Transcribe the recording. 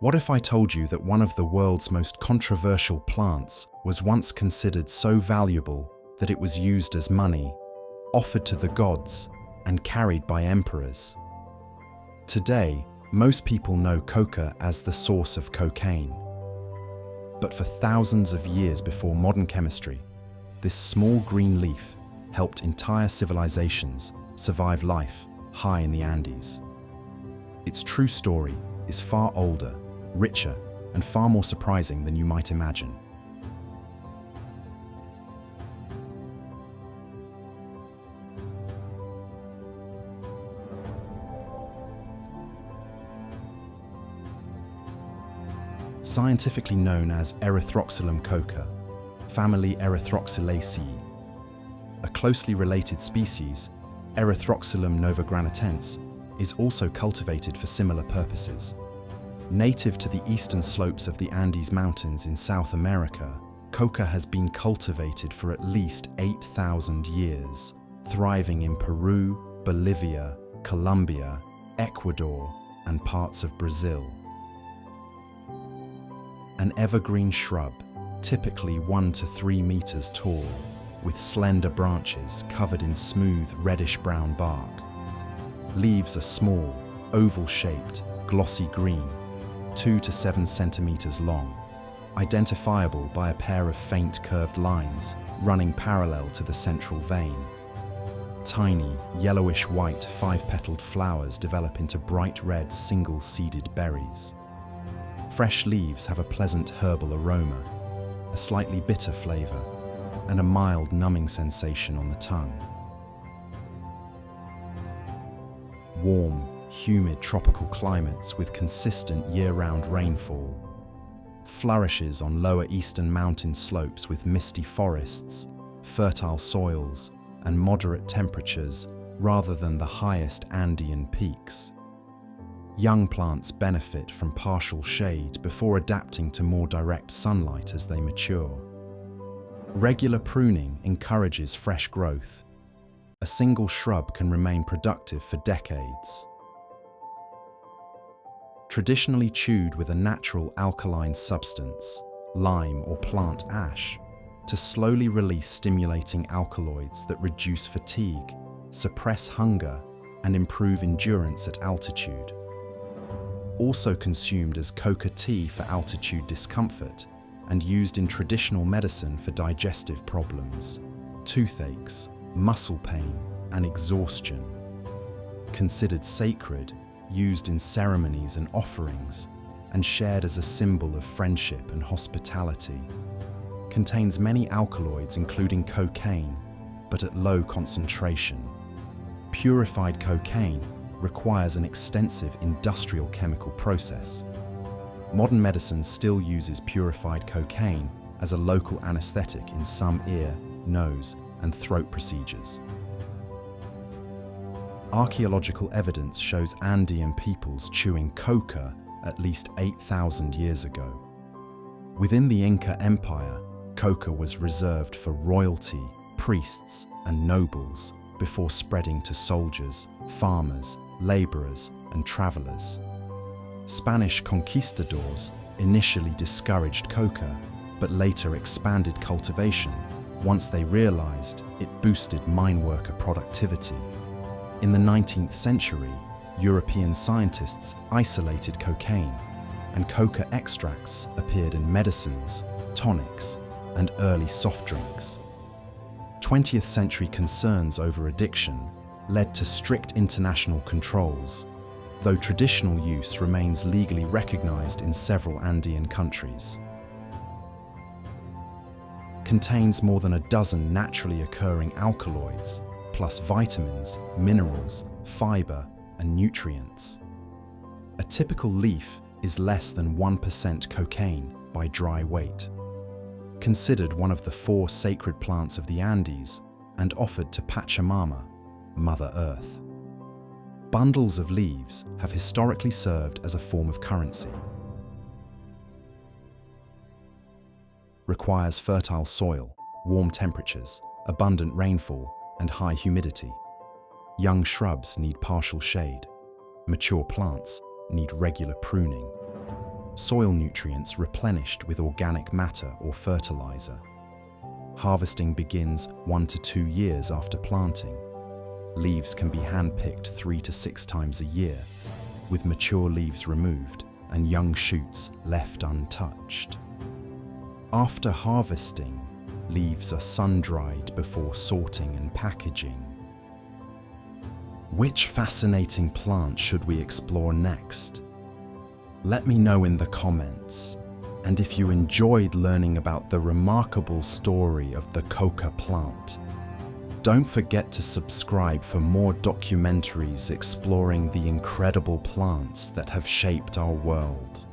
What if I told you that one of the world's most controversial plants was once considered so valuable that it was used as money, offered to the gods, and carried by emperors? Today, most people know coca as the source of cocaine. But for thousands of years before modern chemistry, this small green leaf helped entire civilizations survive life high in the Andes. Its true story is far older, richer, and far more surprising than you might imagine. Scientifically known as Erythroxylum coca, family Erythroxylaceae. A closely related species, Erythroxylum novagranatense, is also cultivated for similar purposes. Native to the eastern slopes of the Andes Mountains in South America, coca has been cultivated for at least 8,000 years, thriving in Peru, Bolivia, Colombia, Ecuador, and parts of Brazil. An evergreen shrub, typically 1 to 3 meters tall, with slender branches covered in smooth reddish-brown bark. Leaves are small, oval-shaped, glossy green, 2 to 7 centimeters long, identifiable by a pair of faint curved lines running parallel to the central vein. Tiny, yellowish-white, 5-petaled flowers develop into bright red, single-seeded berries. Fresh leaves have a pleasant herbal aroma, a slightly bitter flavor, and a mild numbing sensation on the tongue. Warm, humid tropical climates with consistent year-round rainfall. Flourishes on lower eastern mountain slopes with misty forests, fertile soils, and moderate temperatures rather than the highest Andean peaks. Young plants benefit from partial shade before adapting to more direct sunlight as they mature. Regular pruning encourages fresh growth. A single shrub can remain productive for decades. Traditionally chewed with a natural alkaline substance, lime or plant ash, to slowly release stimulating alkaloids that reduce fatigue, suppress hunger, and improve endurance at altitude. Also consumed as coca tea for altitude discomfort and used in traditional medicine for digestive problems, toothaches, muscle pain, and exhaustion. Considered sacred, used in ceremonies and offerings, and shared as a symbol of friendship and hospitality. Contains many alkaloids including cocaine, but at low concentration. Purified cocaine requires an extensive industrial chemical process. Modern medicine still uses purified cocaine as a local anesthetic in some ear, nose, and throat procedures. Archaeological evidence shows Andean peoples chewing coca at least 8,000 years ago. Within the Inca Empire, coca was reserved for royalty, priests, and nobles before spreading to soldiers, farmers, laborers, and travelers. Spanish conquistadors initially discouraged coca, but later expanded cultivation once they realized it boosted mine worker productivity. In the 19th century, European scientists isolated cocaine, and coca extracts appeared in medicines, tonics, and early soft drinks. 20th century concerns over addiction led to strict international controls, though traditional use remains legally recognized in several Andean countries. Contains more than a dozen naturally occurring alkaloids, plus vitamins, minerals, fiber, and nutrients. A typical leaf is less than 1% cocaine by dry weight. Considered one of the 4 sacred plants of the Andes and offered to Pachamama, Mother Earth. Bundles of leaves have historically served as a form of currency. Requires fertile soil, warm temperatures, abundant rainfall, and high humidity. Young shrubs need partial shade. Mature plants need regular pruning. soil nutrients replenished with organic matter or fertilizer. Harvesting begins 1 to 2 years after planting. Leaves can be hand-picked 3 to 6 times a year, with mature leaves removed and young shoots left untouched. After harvesting, leaves are sun-dried before sorting and packaging. Which fascinating plant should we explore next? Let me know in the comments. And if you enjoyed learning about the remarkable story of the Coca plant, don't forget to subscribe for more documentaries exploring the incredible plants that have shaped our world.